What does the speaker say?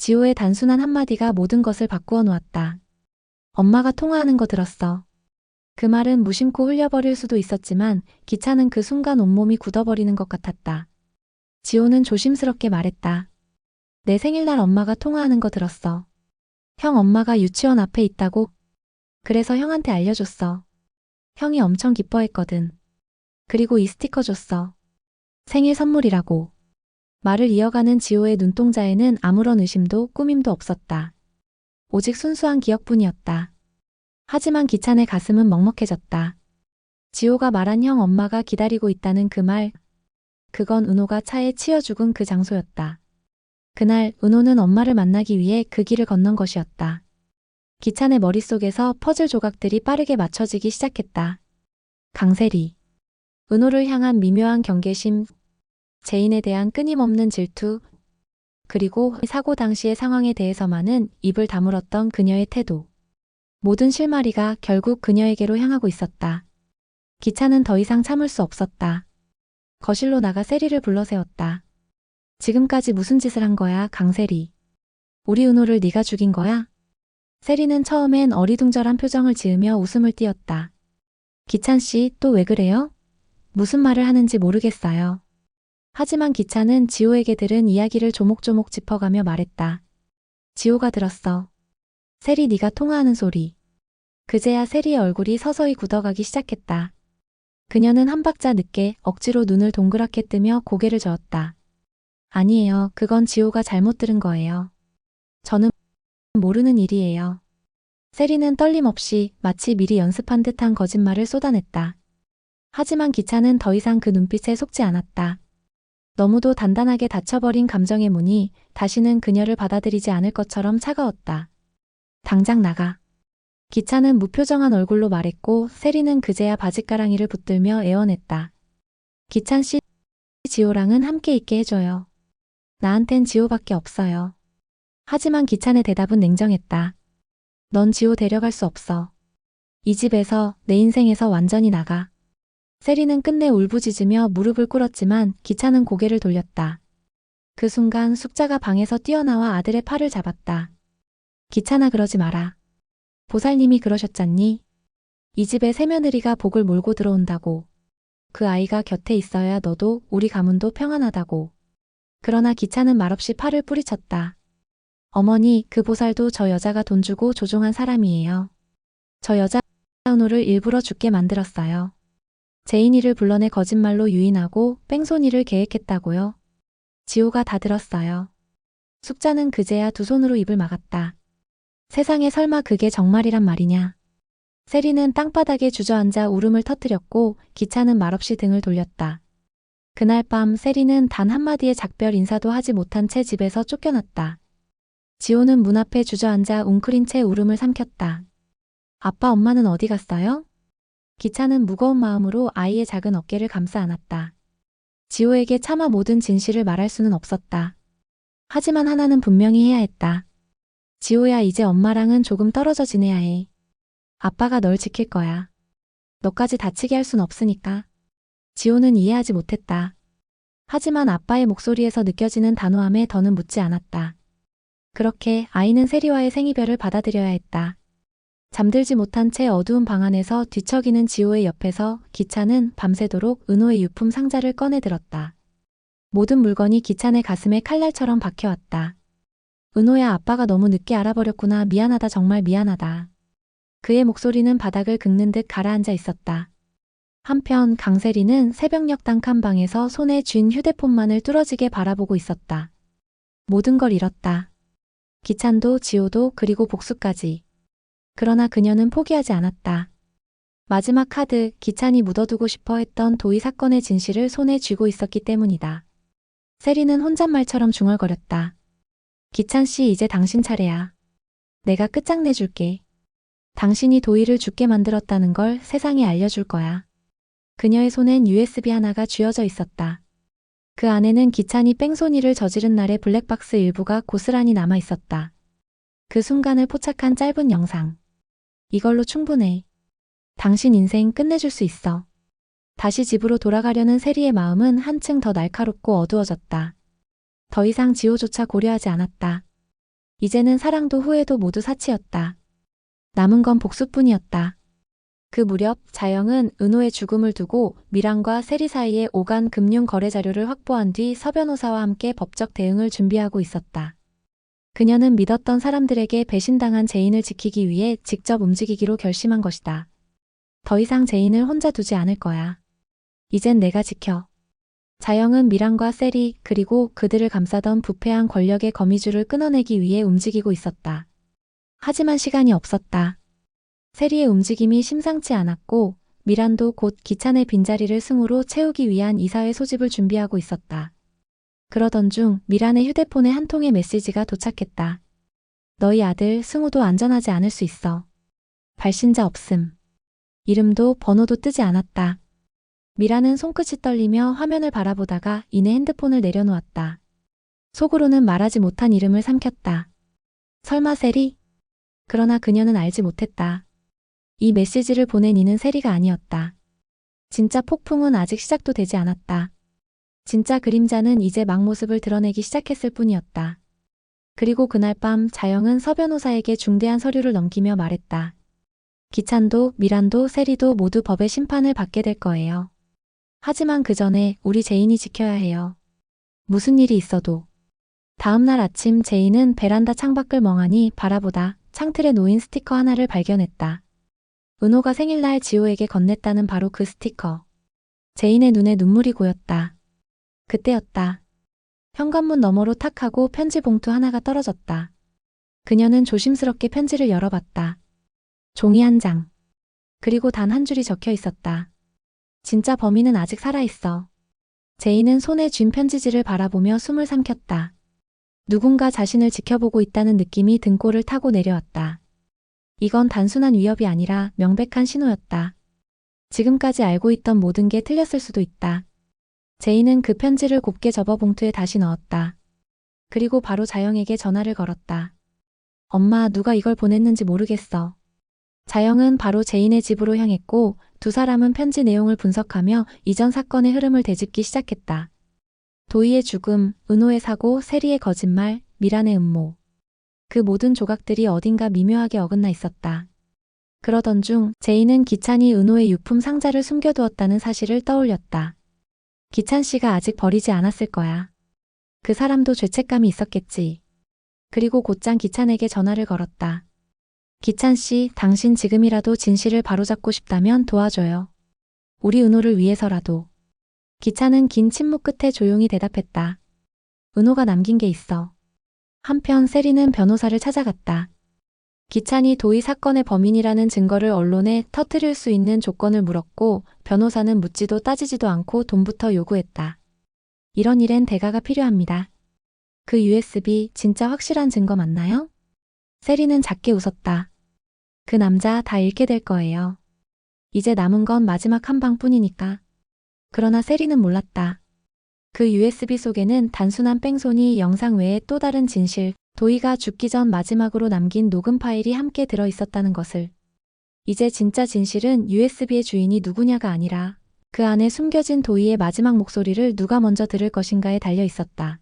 지호의 단순한 한마디가 모든 것을 바꾸어 놓았다. 엄마가 통화하는 거 들었어. 그 말은 무심코 흘려버릴 수도 있었지만 기찬은 그 순간 온몸이 굳어버리는 것 같았다. 지호는 조심스럽게 말했다. 내 생일날 엄마가 통화하는 거 들었어. 형 엄마가 유치원 앞에 있다고? 그래서 형한테 알려줬어. 형이 엄청 기뻐했거든. 그리고 이 스티커 줬어. 생일 선물이라고. 말을 이어가는 지호의 눈동자에는 아무런 의심도 꾸밈도 없었다. 오직 순수한 기억뿐이었다. 하지만 기찬의 가슴은 먹먹해졌다. 지호가 말한 형 엄마가 기다리고 있다는 그 말, 그건 은호가 차에 치여 죽은 그 장소였다. 그날 은호는 엄마를 만나기 위해 그 길을 건넌 것이었다. 기찬의 머릿속에서 퍼즐 조각들이 빠르게 맞춰지기 시작했다. 강세리. 은호를 향한 미묘한 경계심, 제인에 대한 끊임없는 질투, 그리고 사고 당시의 상황에 대해서만은 입을 다물었던 그녀의 태도. 모든 실마리가 결국 그녀에게로 향하고 있었다. 기찬은 더 이상 참을 수 없었다. 거실로 나가 세리를 불러세웠다. 지금까지 무슨 짓을 한 거야, 강세리. 우리 은호를 네가 죽인 거야? 세리는 처음엔 어리둥절한 표정을 지으며 웃음을 띄었다. 기찬 씨, 또 왜 그래요? 무슨 말을 하는지 모르겠어요. 하지만 기찬은 지호에게 들은 이야기를 조목조목 짚어가며 말했다. 지호가 들었어. 세리 네가 통화하는 소리. 그제야 세리의 얼굴이 서서히 굳어가기 시작했다. 그녀는 한 박자 늦게 억지로 눈을 동그랗게 뜨며 고개를 저었다. 아니에요. 그건 지호가 잘못 들은 거예요. 저는 모르는 일이에요. 세리는 떨림 없이 마치 미리 연습한 듯한 거짓말을 쏟아냈다. 하지만 기찬은 더 이상 그 눈빛에 속지 않았다. 너무도 단단하게 닫혀버린 감정의 문이 다시는 그녀를 받아들이지 않을 것처럼 차가웠다. 당장 나가. 기찬은 무표정한 얼굴로 말했고 세리는 그제야 바짓가랑이를 붙들며 애원했다. 기찬 씨, 지호랑은 함께 있게 해줘요. 나한텐 지호밖에 없어요. 하지만 기찬의 대답은 냉정했다. 넌 지호 데려갈 수 없어. 이 집에서, 내 인생에서 완전히 나가. 세리는 끝내 울부짖으며 무릎을 꿇었지만 기찬은 고개를 돌렸다. 그 순간 숙자가 방에서 뛰어나와 아들의 팔을 잡았다. 기찬아, 그러지 마라. 보살님이 그러셨잖니? 이 집에 새며느리가 복을 몰고 들어온다고. 그 아이가 곁에 있어야 너도 우리 가문도 평안하다고. 그러나 기찬은 말없이 팔을 뿌리쳤다. 어머니, 그 보살도 저 여자가 돈 주고 조종한 사람이에요. 저 여자 은호를 일부러 죽게 만들었어요. 제인이를 불러내 거짓말로 유인하고 뺑소니를 계획했다고요. 지호가 다 들었어요. 숙자는 그제야 두 손으로 입을 막았다. 세상에 설마 그게 정말이란 말이냐. 세리는 땅바닥에 주저앉아 울음을 터뜨렸고 기찬은 말없이 등을 돌렸다. 그날 밤 세리는 단 한마디의 작별 인사도 하지 못한 채 집에서 쫓겨났다. 지호는 문 앞에 주저앉아 웅크린 채 울음을 삼켰다. 아빠 엄마는 어디 갔어요? 기찬은 무거운 마음으로 아이의 작은 어깨를 감싸 안았다. 지호에게 차마 모든 진실을 말할 수는 없었다. 하지만 하나는 분명히 해야 했다. 지호야, 이제 엄마랑은 조금 떨어져 지내야 해. 아빠가 널 지킬 거야. 너까지 다치게 할 순 없으니까. 지호는 이해하지 못했다. 하지만 아빠의 목소리에서 느껴지는 단호함에 더는 묻지 않았다. 그렇게 아이는 세리와의 생이별을 받아들여야 했다. 잠들지 못한 채 어두운 방 안에서 뒤척이는 지호의 옆에서 기찬은 밤새도록 은호의 유품 상자를 꺼내 들었다. 모든 물건이 기찬의 가슴에 칼날처럼 박혀왔다. 은호야, 아빠가 너무 늦게 알아버렸구나. 미안하다, 정말 미안하다. 그의 목소리는 바닥을 긁는 듯 가라앉아 있었다. 한편 강세리는 새벽녘 단칸방에서 손에 쥔 휴대폰만을 뚫어지게 바라보고 있었다. 모든 걸 잃었다. 기찬도 지호도 그리고 복수까지. 그러나 그녀는 포기하지 않았다. 마지막 카드, 기찬이 묻어두고 싶어 했던 도희 사건의 진실을 손에 쥐고 있었기 때문이다. 세리는 혼잣말처럼 중얼거렸다. 기찬 씨, 이제 당신 차례야. 내가 끝장내줄게. 당신이 도희를 죽게 만들었다는 걸 세상에 알려줄 거야. 그녀의 손엔 USB 하나가 쥐어져 있었다. 그 안에는 기찬이 뺑소니를 저지른 날의 블랙박스 일부가 고스란히 남아 있었다. 그 순간을 포착한 짧은 영상. 이걸로 충분해. 당신 인생 끝내줄 수 있어. 다시 집으로 돌아가려는 세리의 마음은 한층 더 날카롭고 어두워졌다. 더 이상 지호조차 고려하지 않았다. 이제는 사랑도 후회도 모두 사치였다. 남은 건 복수뿐이었다. 그 무렵 자영은 은호의 죽음을 두고 미란과 세리 사이에 오간 금융 거래 자료를 확보한 뒤 서 변호사와 함께 법적 대응을 준비하고 있었다. 그녀는 믿었던 사람들에게 배신당한 제인을 지키기 위해 직접 움직이기로 결심한 것이다. 더 이상 제인을 혼자 두지 않을 거야. 이젠 내가 지켜. 자영은 미란과 세리 그리고 그들을 감싸던 부패한 권력의 거미줄을 끊어내기 위해 움직이고 있었다. 하지만 시간이 없었다. 세리의 움직임이 심상치 않았고 미란도 곧 기찬의 빈자리를 승우로 채우기 위한 이사회 소집을 준비하고 있었다. 그러던 중 미란의 휴대폰에 한 통의 메시지가 도착했다. 너희 아들 승우도 안전하지 않을 수 있어. 발신자 없음. 이름도 번호도 뜨지 않았다. 미란은 손끝이 떨리며 화면을 바라보다가 이내 핸드폰을 내려놓았다. 속으로는 말하지 못한 이름을 삼켰다. 설마 세리? 그러나 그녀는 알지 못했다. 이 메시지를 보낸 이는 세리가 아니었다. 진짜 폭풍은 아직 시작도 되지 않았다. 진짜 그림자는 이제 막 모습을 드러내기 시작했을 뿐이었다. 그리고 그날 밤 자영은 서 변호사에게 중대한 서류를 넘기며 말했다. 기찬도 미란도 세리도 모두 법의 심판을 받게 될 거예요. 하지만 그 전에 우리 제인이 지켜야 해요. 무슨 일이 있어도. 다음 날 아침 제인은 베란다 창밖을 멍하니 바라보다 창틀에 놓인 스티커 하나를 발견했다. 은호가 생일날 지호에게 건넸다는 바로 그 스티커. 제인의 눈에 눈물이 고였다. 그때였다. 현관문 너머로 탁 하고 편지 봉투 하나가 떨어졌다. 그녀는 조심스럽게 편지를 열어봤다. 종이 한 장. 그리고 단 한 줄이 적혀 있었다. 진짜 범인은 아직 살아있어. 제인은 손에 쥔 편지지를 바라보며 숨을 삼켰다. 누군가 자신을 지켜보고 있다는 느낌이 등골을 타고 내려왔다. 이건 단순한 위협이 아니라 명백한 신호였다. 지금까지 알고 있던 모든 게 틀렸을 수도 있다. 제인은 그 편지를 곱게 접어 봉투에 다시 넣었다. 그리고 바로 자영에게 전화를 걸었다. 엄마, 누가 이걸 보냈는지 모르겠어. 자영은 바로 제인의 집으로 향했고 두 사람은 편지 내용을 분석하며 이전 사건의 흐름을 되짚기 시작했다. 도희의 죽음, 은호의 사고, 세리의 거짓말, 미란의 음모. 그 모든 조각들이 어딘가 미묘하게 어긋나 있었다. 그러던 중 제인은 기찬이 은호의 유품 상자를 숨겨두었다는 사실을 떠올렸다. 기찬 씨가 아직 버리지 않았을 거야. 그 사람도 죄책감이 있었겠지. 그리고 곧장 기찬에게 전화를 걸었다. 기찬 씨, 당신 지금이라도 진실을 바로잡고 싶다면 도와줘요. 우리 은호를 위해서라도. 기찬은 긴 침묵 끝에 조용히 대답했다. 은호가 남긴 게 있어. 한편 세리는 변호사를 찾아갔다. 기찬이 도희 사건의 범인이라는 증거를 언론에 터뜨릴 수 있는 조건을 물었고 변호사는 묻지도 따지지도 않고 돈부터 요구했다. 이런 일엔 대가가 필요합니다. 그 USB 진짜 확실한 증거 맞나요? 세리는 작게 웃었다. 그 남자 다 잃게 될 거예요. 이제 남은 건 마지막 한 방뿐이니까. 그러나 세리는 몰랐다. 그 USB 속에는 단순한 뺑소니 영상 외에 또 다른 진실, 도희가 죽기 전 마지막으로 남긴 녹음 파일이 함께 들어 있었다는 것을. 이제 진짜 진실은 USB의 주인이 누구냐가 아니라 그 안에 숨겨진 도희의 마지막 목소리를 누가 먼저 들을 것인가에 달려 있었다.